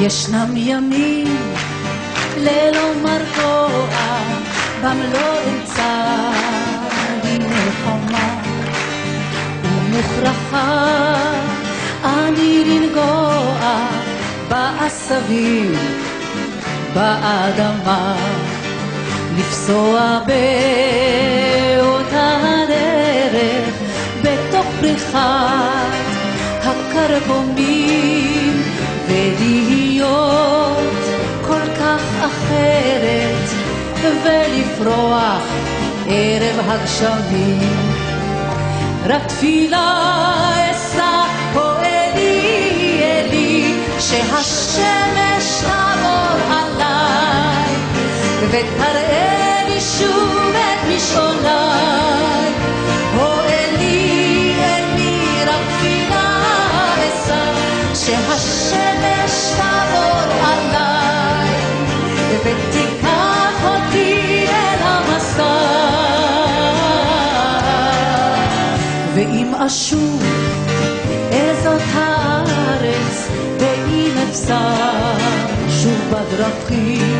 ישנם ימים ללא מרגוע, בם לא אמצא לי נחמה, ומוכרחה אני לנגוע בעשבים, באדמה, לפסוע באותה הדרך בתוך פריחת הקרקומים, ולהיות כל כך אחרת ולפרוח ערב הגשמים. רק תפילה אשא פועלי אלי, שהשמש תעבור עליי ותראה לי שוב את משעוליי. אלי אלי רק תפילה אשא, שהשמש תעבור עליי ותיקח אותי אל המסע. ואם אשוב אל זאת הארץ, ואם אפסע שוב בדרכים,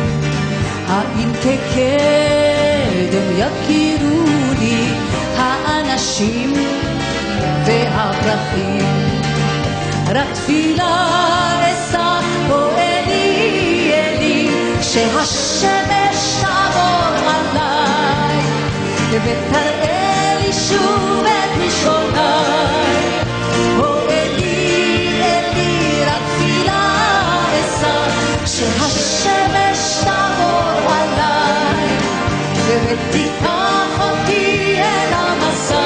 האם כקדם יכירוני האנשים והפרחים? רק תפילה אשא פועלי אלי, שהשמש תעבור עליי ותראה לי שוב את משעוליי. אלי אלי רק תפילה אשא, שהשמש תעבור עליי ותיקח אותי אל המסע.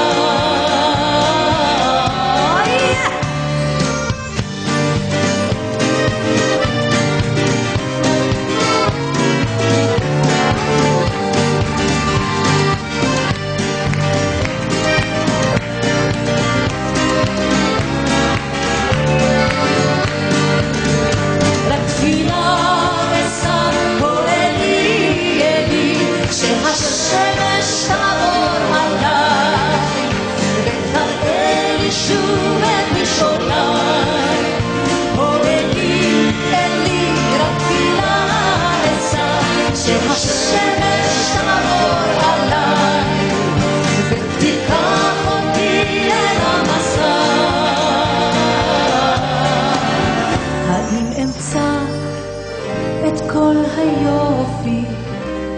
כל היופי,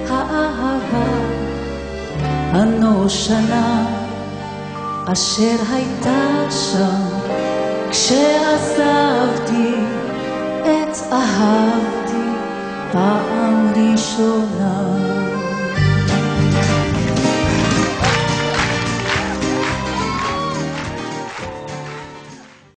האהבה הנושנה אשר הייתה שם כשעזבתי את אהבתי פעם ראשונה.